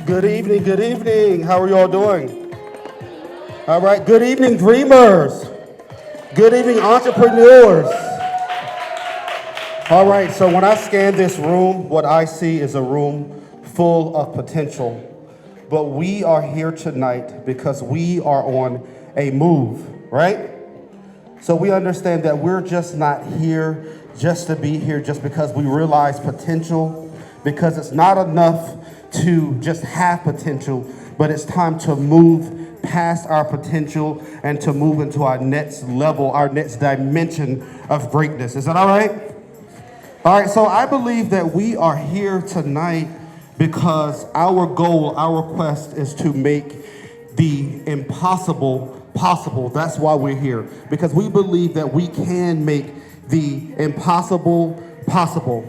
Good evening, good evening. How are you all doing? All right, good evening, dreamers. Good evening, entrepreneurs. All right, so when I scan this room, what I see is a room full of potential. But we are here tonight because we are on a move, right? So we understand that we're just not here just to be here just because we realize potential, because it's not enough to just have potential, but it's time to move past our potential and to move into our next level, our next dimension of greatness. Is that all right? All right, so I believe that we are here tonight because our goal, our quest is to make the impossible possible. That's why we're here, because we believe that we can make the impossible possible.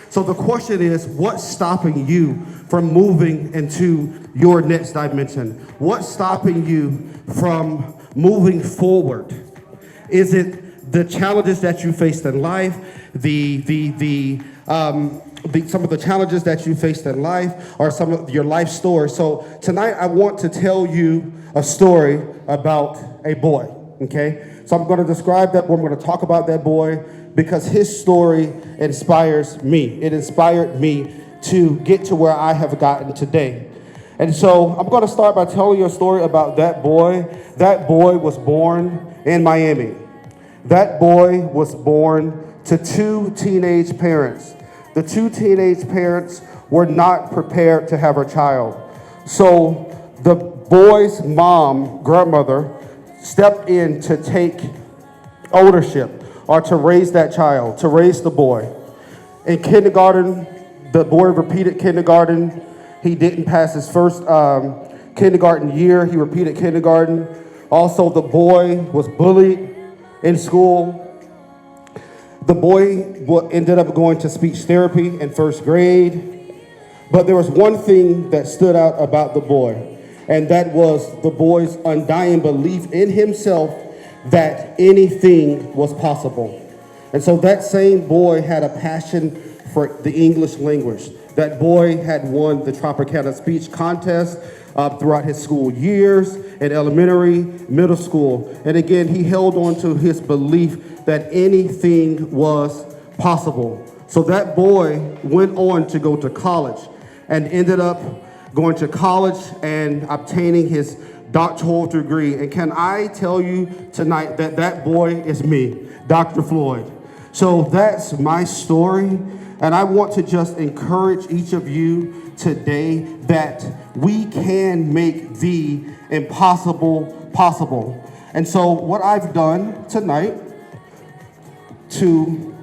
So the question is, what's stopping you from moving into your next dimension? What's stopping you from moving forward? Is it the challenges that you faced in life, some of the challenges that you faced in life, or some of your life story? So tonight I want to tell you a story about a boy, okay? So I'm going to describe that, I'm going to talk about that boy, because his story inspires me. It inspired me to get to where I have gotten today. And so I'm going to start by telling you a story about that boy. That boy was born in Miami. That boy was born to two teenage parents. The two teenage parents were not prepared to have a child. So the boy's mom, grandmother, stepped in to take ownership, or to raise that child, to raise the boy. In kindergarten, the boy repeated kindergarten. He didn't pass his first kindergarten year. He repeated kindergarten. Also, the boy was bullied in school. The boy ended up going to speech therapy in first grade. But there was one thing that stood out about the boy, and that was the boy's undying belief in himself that anything was possible. And so that same boy had a passion for the English language. That boy had won the Tropicana speech contest throughout his school years, in elementary, middle school. And again, he held on to his belief that anything was possible. So that boy went on to go to college and ended up going to college and obtaining his doctoral degree. And can I tell you tonight that that boy is me, Dr. Floyd. So that's my story. And I want to just encourage each of you today that we can make the impossible possible. And so what I've done tonight to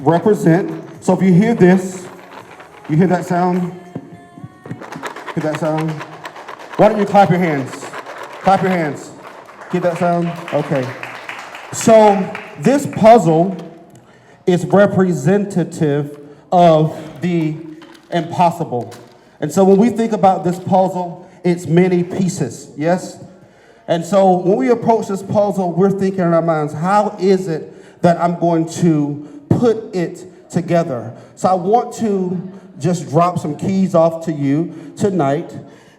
represent, so if you hear this, you hear that sound? Hear that sound? Why don't you clap your hands? Clap your hands. Get that sound? Okay. So this puzzle is representative of the impossible. And so when we think about this puzzle, it's many pieces, yes? And so when we approach this puzzle, we're thinking in our minds, how is it that I'm going to put it together? So I want to just drop some keys off to you tonight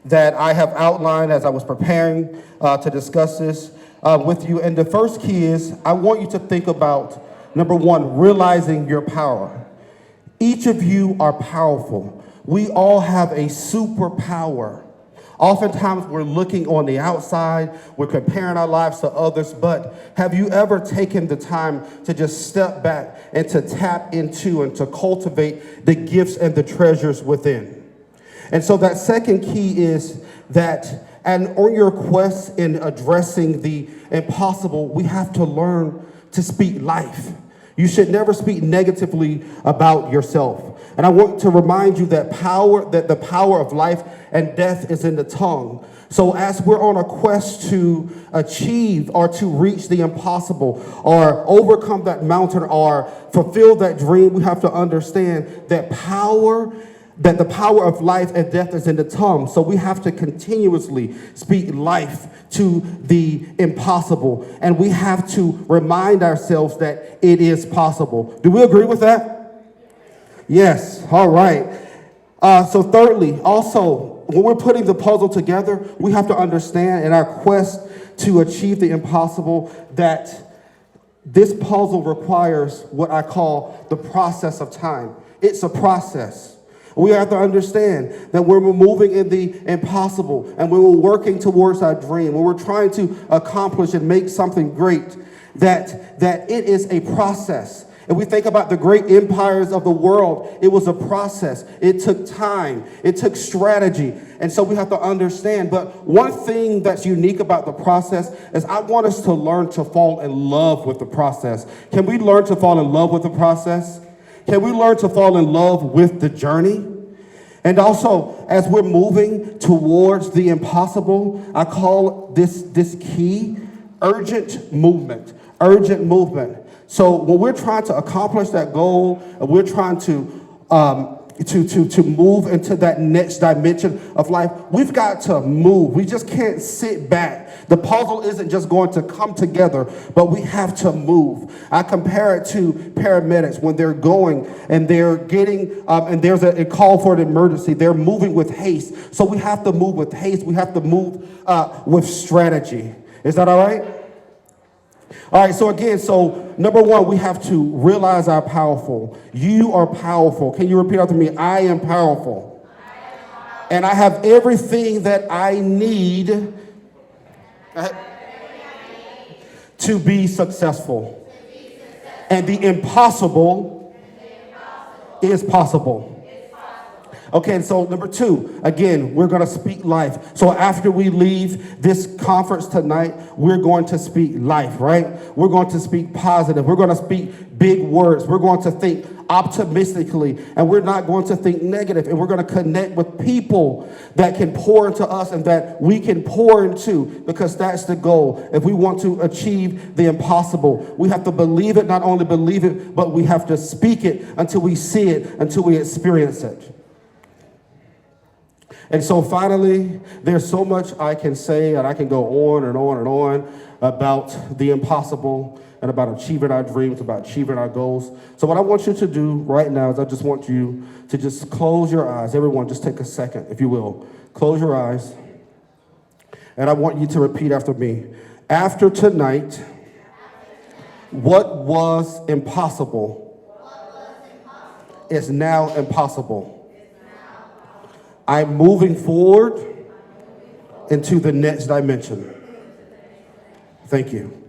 that I have outlined as I was preparing to discuss this with you. And the first key is, I want you to think about, number one, realizing your power. Each of you are powerful. We all have a superpower. Oftentimes we're looking on the outside, we're comparing our lives to others, but have you ever taken the time to just step back and to tap into and to cultivate the gifts and the treasures within? And so that second key is that, and on your quest in addressing the impossible, we have to learn to speak life. You should never speak negatively about yourself. And I want to remind you that the power of life and death is in the tongue. So as we're on a quest to achieve or to reach the impossible or overcome that mountain or fulfill that dream, we have to understand that the power of life and death is in the tongue. So we have to continuously speak life to the impossible. And we have to remind ourselves that it is possible. Do we agree with that? Yes. All right. So thirdly, also, when we're putting the puzzle together, we have to understand in our quest to achieve the impossible that this puzzle requires what I call the process of time. It's a process. We have to understand that when we're moving in the impossible and when we're working towards our dream, when we're trying to accomplish and make something great, that it is a process. And we think about the great empires of the world, it was a process. It took time. It took strategy. And so we have to understand. But one thing that's unique about the process is I want us to learn to fall in love with the process. Can we learn to fall in love with the process? Can we learn to fall in love with the journey? And also, as we're moving towards the impossible, I call this key urgent movement. Urgent movement. So when we're trying to accomplish that goal, and we're trying to move into that next dimension of life, we've got to move. We just can't sit back. The puzzle isn't just going to come together, but we have to move. I compare it to paramedics when they're going and they're getting, and there's a call for an emergency. They're moving with haste. So we have to move with haste. We have to move with strategy. Is that all right? All right, so number one, we have to realize I'm powerful. You are powerful. Can you repeat after me? I am powerful. And I have everything that I need to be successful. And the impossible is possible. Okay, and so number two, again, we're going to speak life. So after we leave this conference tonight, we're going to speak life, right? We're going to speak positive. We're going to speak big words. We're going to think optimistically, and we're not going to think negative. And we're going to connect with people that can pour into us and that we can pour into, because that's the goal. If we want to achieve the impossible, we have to believe it, not only believe it, but we have to speak it until we see it, until we experience it. And so finally, there's so much I can say, and I can go on and on and on about the impossible and about achieving our dreams, about achieving our goals. So what I want you to do right now is I just want you to just close your eyes. Everyone, just take a second, if you will. Close your eyes. And I want you to repeat after me. After tonight, what was impossible is now impossible. I'm moving forward into the next dimension. Thank you.